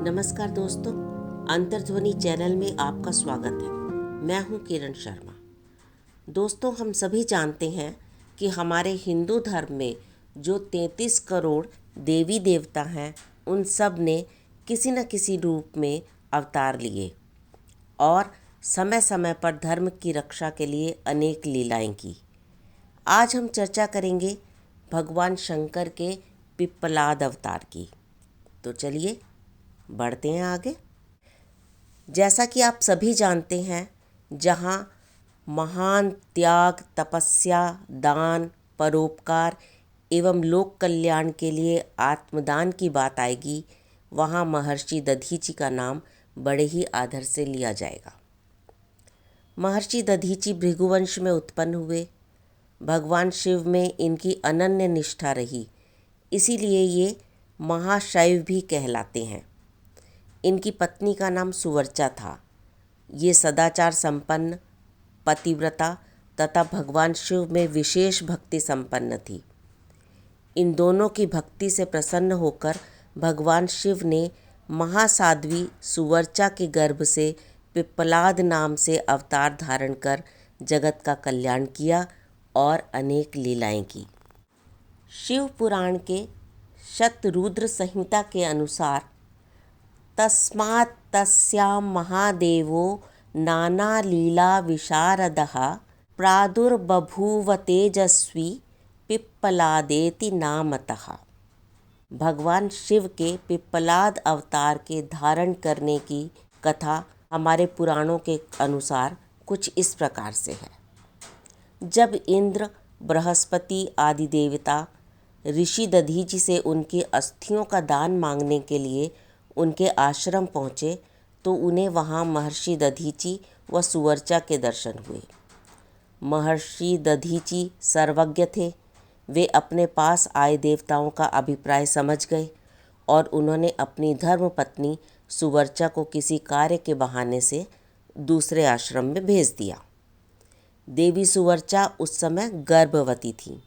नमस्कार दोस्तों, अंतर्ध्वनि चैनल में आपका स्वागत है। मैं हूं किरण शर्मा। दोस्तों, हम सभी जानते हैं कि हमारे हिंदू धर्म में जो 33 करोड़ देवी देवता हैं, उन सब ने किसी न किसी रूप में अवतार लिए और समय समय पर धर्म की रक्षा के लिए अनेक लीलाएं की। आज हम चर्चा करेंगे भगवान शंकर के पिप्पलाद अवतार की। तो चलिए बढ़ते हैं आगे। जैसा कि आप सभी जानते हैं, जहाँ महान त्याग, तपस्या, दान, परोपकार एवं लोक कल्याण के लिए आत्मदान की बात आएगी, वहाँ महर्षि दधीचि का नाम बड़े ही आदर से लिया जाएगा। महर्षि दधीचि भृगुवंश में उत्पन्न हुए। भगवान शिव में इनकी अनन्य निष्ठा रही, इसीलिए ये महाशैव भी कहलाते हैं। इनकी पत्नी का नाम सुवर्चा था। ये सदाचार संपन्न, पतिव्रता तथा भगवान शिव में विशेष भक्ति संपन्न थी। इन दोनों की भक्ति से प्रसन्न होकर भगवान शिव ने महासाध्वी सुवर्चा के गर्भ से पिप्पलाद नाम से अवतार धारण कर जगत का कल्याण किया और अनेक लीलाएं की। शिव पुराण के शतरुद्र संहिता के अनुसार तस्मात् तस्यां महादेवो नानालीला विशारदः प्रादुर्बभूव तेजस्वी पिप्पलादेति नामतः। भगवान शिव के पिप्पलाद अवतार के धारण करने की कथा हमारे पुराणों के अनुसार कुछ इस प्रकार से है। जब इंद्र, बृहस्पति आदि देवता ऋषि दधीचि से उनकी अस्थियों का दान मांगने के लिए उनके आश्रम पहुँचे तो उन्हें वहाँ महर्षि दधीचि व सुवर्चा के दर्शन हुए। महर्षि दधीचि सर्वज्ञ थे। वे अपने पास आए देवताओं का अभिप्राय समझ गए और उन्होंने अपनी धर्मपत्नी सुवर्चा को किसी कार्य के बहाने से दूसरे आश्रम में भेज दिया। देवी सुवर्चा उस समय गर्भवती थी।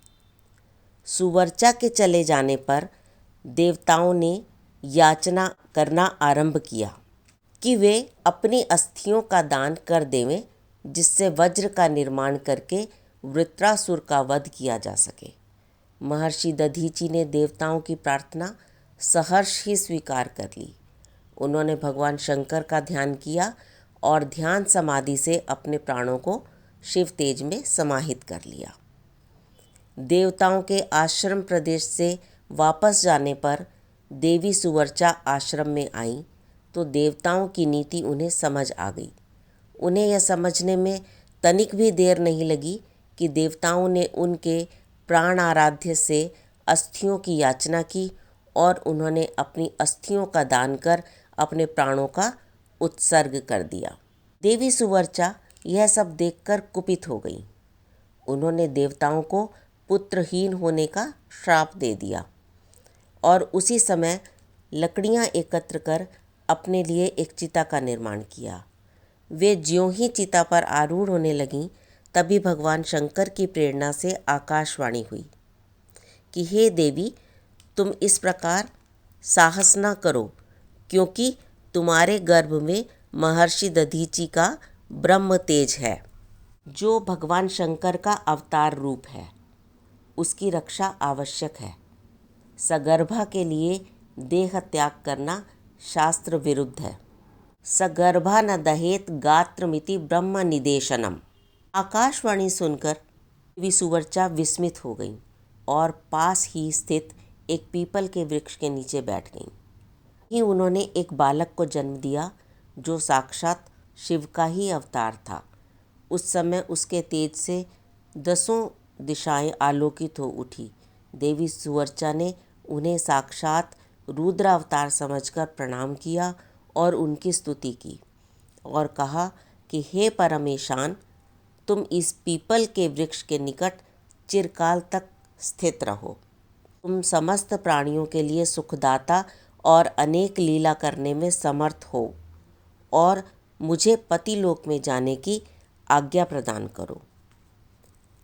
सुवर्चा के चले जाने पर देवताओं ने याचना करना आरंभ किया कि वे अपनी अस्थियों का दान कर देवें, जिससे वज्र का निर्माण करके वृत्रासुर का वध किया जा सके। महर्षि दधीचि ने देवताओं की प्रार्थना सहर्ष ही स्वीकार कर ली। उन्होंने भगवान शंकर का ध्यान किया और ध्यान समाधि से अपने प्राणों को शिव तेज में समाहित कर लिया। देवताओं के आश्रम प्रदेश से वापस जाने पर देवी सुवर्चा आश्रम में आई तो देवताओं की नीति उन्हें समझ आ गई। उन्हें यह समझने में तनिक भी देर नहीं लगी कि देवताओं ने उनके प्राण आराध्य से अस्थियों की याचना की और उन्होंने अपनी अस्थियों का दान कर अपने प्राणों का उत्सर्ग कर दिया। देवी सुवर्चा यह सब देखकर कुपित हो गई। उन्होंने देवताओं को पुत्रहीन होने का श्राप दे दिया और उसी समय लकड़ियां एकत्र कर अपने लिए एक चिता का निर्माण किया। वे ज्यों ही चिता पर आरूढ़ होने लगीं, तभी भगवान शंकर की प्रेरणा से आकाशवाणी हुई कि हे देवी, तुम इस प्रकार साहस न करो, क्योंकि तुम्हारे गर्भ में महर्षि दधीचि का ब्रह्म तेज है, जो भगवान शंकर का अवतार रूप है। उसकी रक्षा आवश्यक है। सगर्भा के लिए देह त्याग करना शास्त्र विरुद्ध है। सगर्भा न दहेत गात्रमिति ब्रह्म निदेशनम। आकाशवाणी सुनकर देवी सुवर्चा विस्मित हो गई और पास ही स्थित एक पीपल के वृक्ष के नीचे बैठ गईं। ही उन्होंने एक बालक को जन्म दिया जो साक्षात शिव का ही अवतार था। उस समय उसके तेज से 10 दिशाएं आलोकित हो उठी। देवी सुवर्चा ने उन्हें साक्षात रुद्र अवतार समझकर प्रणाम किया और उनकी स्तुति की और कहा कि हे परमेशान, तुम इस पीपल के वृक्ष के निकट चिरकाल तक स्थित रहो। तुम समस्त प्राणियों के लिए सुखदाता और अनेक लीला करने में समर्थ हो और मुझे पतिलोक में जाने की आज्ञा प्रदान करो।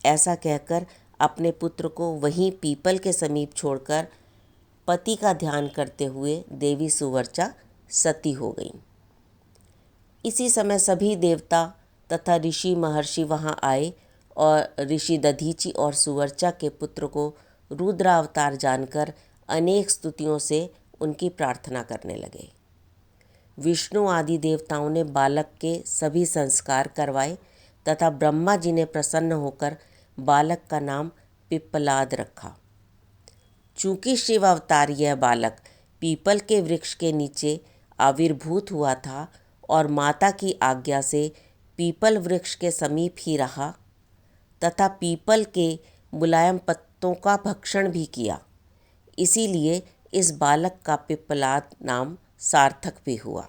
ऐसा कहकर अपने पुत्र को वहीं पीपल के समीप छोड़कर पति का ध्यान करते हुए देवी सुवर्चा सती हो गईं। इसी समय सभी देवता तथा ऋषि महर्षि वहाँ आए और ऋषि दधीचि और सुवर्चा के पुत्र को रुद्रावतार जानकर अनेक स्तुतियों से उनकी प्रार्थना करने लगे। विष्णु आदि देवताओं ने बालक के सभी संस्कार करवाए तथा ब्रह्मा जी ने प्रसन्न होकर बालक का नाम पिप्पलाद रखा। चूँकि शिव अवतार यह बालक पीपल के वृक्ष के नीचे आविर्भूत हुआ था और माता की आज्ञा से पीपल वृक्ष के समीप ही रहा तथा पीपल के मुलायम पत्तों का भक्षण भी किया, इसीलिए इस बालक का पिप्पलाद नाम सार्थक भी हुआ।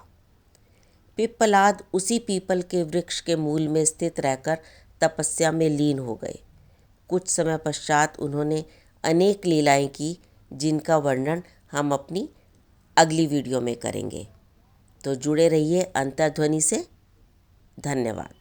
पिप्पलाद उसी पीपल के वृक्ष के मूल में स्थित रहकर तपस्या में लीन हो गए। कुछ समय पश्चात उन्होंने अनेक लीलाएं की, जिनका वर्णन हम अपनी अगली वीडियो में करेंगे। तो जुड़े रहिए अंतर्ध्वनि से। धन्यवाद।